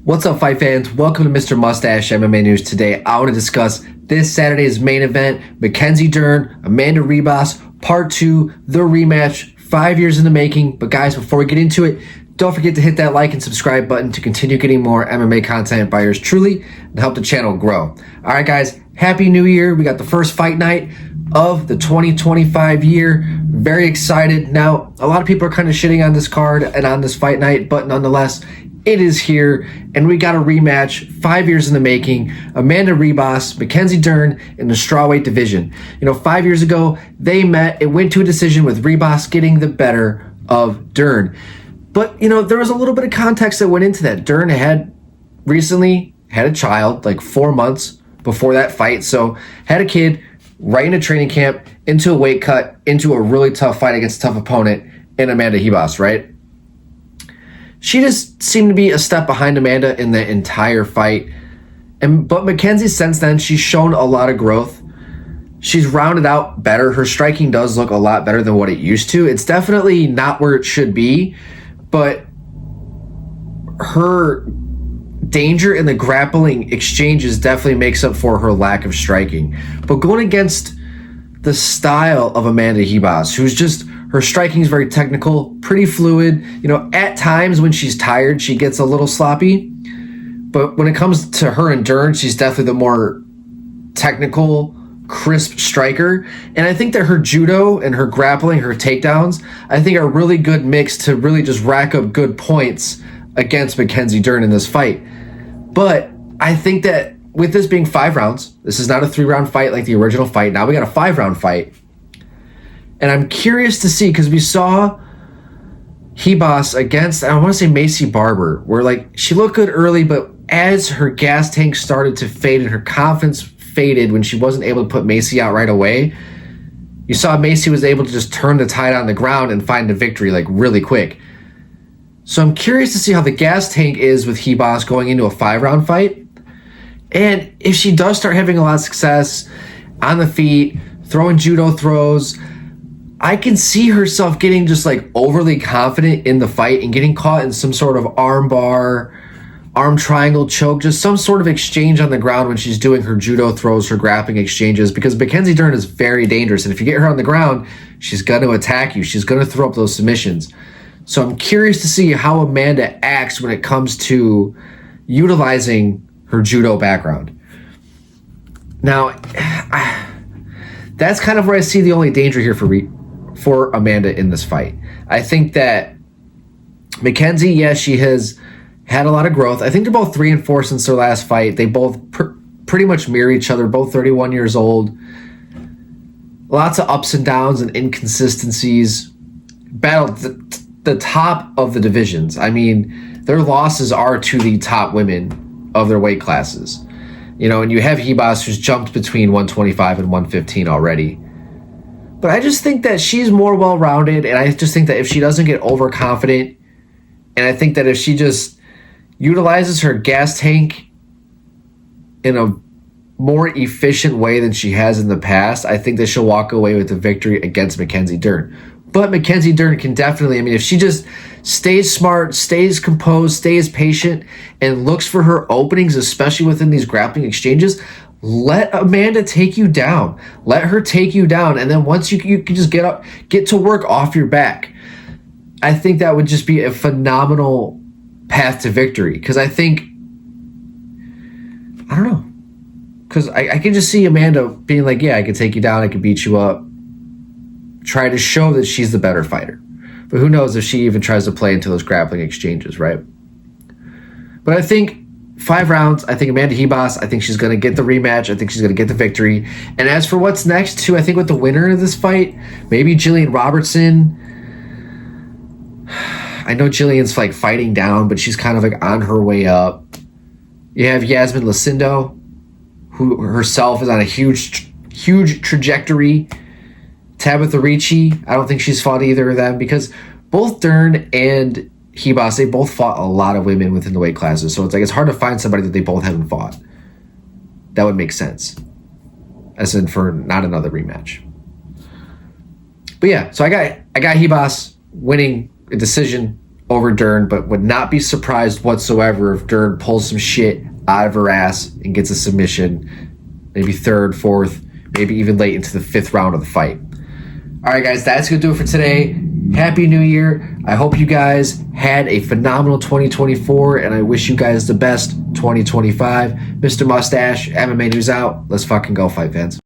What's up, fight fans? Welcome to Mr. Mustache MMA News. Today, I want to discuss this Saturday's main event, Mackenzie Dern, Amanda Ribas, Part 2, the rematch, 5 years in the making. But guys, before we get into it, don't forget to hit that like and subscribe button to continue getting more MMA content by yours truly and help the channel grow. All right, guys, Happy New Year. We got the first fight night of the 2025 year. Very excited. Now, a lot of people are kind of shitting on this card and on this fight night, but nonetheless, it is here, and we got a rematch, 5 years in the making. Amanda Ribas, Mackenzie Dern in the strawweight division. 5 years ago, they met. It went to a decision with Ribas getting the better of Dern. But, there was a little bit of context that went into that. Dern had recently had a child, like 4 months before that fight. So, had a kid right into training camp, into a weight cut, into a really tough fight against a tough opponent in Amanda Ribas, right? She just seemed to be a step behind Amanda in the entire fight. But Mackenzie, since then, she's shown a lot of growth. She's rounded out better. Her striking does look a lot better than what it used to. It's definitely not where it should be, but her danger in the grappling exchanges definitely makes up for her lack of striking. But going against the style of Amanda Ribas, who's just, her striking is very technical, pretty fluid. At times when she's tired, she gets a little sloppy. But when it comes to her and Dern, she's definitely the more technical, crisp striker. And I think that her judo and her grappling, her takedowns, I think are a really good mix to really just rack up good points against Mackenzie Dern in this fight. But I think that with this being 5 rounds, this is not a 3-round fight like the original fight. Now we got a 5-round fight. And I'm curious to see, because we saw Ribas against, I want to say Macy Barber, where she looked good early, but as her gas tank started to fade and her confidence faded when she wasn't able to put Macy out right away, you saw Macy was able to just turn the tide on the ground and find a victory really quick. So I'm curious to see how the gas tank is with Ribas going into a 5-round fight. And if she does start having a lot of success on the feet, throwing judo throws, I can see herself getting just overly confident in the fight and getting caught in some sort of arm bar, arm triangle choke, just some sort of exchange on the ground when she's doing her judo throws, her grappling exchanges, because Mackenzie Dern is very dangerous. And if you get her on the ground, she's going to attack you. She's going to throw up those submissions. So I'm curious to see how Amanda acts when it comes to utilizing her judo background. Now, that's kind of where I see the only danger here for Amanda in this fight. I think that Mackenzie, yes, she has had a lot of growth. I think they're both 3-4 since their last fight. They both pretty much mirror each other, both 31 years old. Lots of ups and downs and inconsistencies. Battled the top of the divisions. I mean, their losses are to the top women of their weight classes. And you have Ribas, who's jumped between 125 and 115 already. But I just think that she's more well-rounded, and I just think that if she doesn't get overconfident, and I think that if she just utilizes her gas tank in a more efficient way than she has in the past, I think that she'll walk away with the victory against Mackenzie Dern. But Mackenzie Dern can definitely, if she just stays smart, stays composed, stays patient, and looks for her openings, especially within these grappling exchanges, let Amanda take you down. Let her take you down. And then once you can just get up, get to work off your back. I think that would just be a phenomenal path to victory. Because I think, I don't know. Because I can just see Amanda being like, yeah, I can take you down. I can beat you up. Try to show that she's the better fighter. But who knows if she even tries to play into those grappling exchanges, right? But I think 5 rounds, I think Amanda Ribas, I think she's going to get the rematch. I think she's going to get the victory. And as for what's next, too, I think with the winner of this fight, maybe Jillian Robertson. I know Jillian's fighting down, but she's kind of on her way up. You have Yasmin Lucindo, who herself is on a huge trajectory. Tabitha Ricci, I don't think she's fought either of them, because both Dern and Ribas, they both fought a lot of women within the weight classes. So it's hard to find somebody that they both haven't fought. That would make sense. As in for not another rematch. But yeah, so I got Ribas winning a decision over Dern, but would not be surprised whatsoever if Dern pulls some shit out of her ass and gets a submission, maybe third, fourth, maybe even late into the fifth round of the fight. All right, guys, that's going to do it for today. Happy New Year. I hope you guys had a phenomenal 2024, and I wish you guys the best 2025. Mr. Mustache, MMA News out. Let's fucking go, fight fans.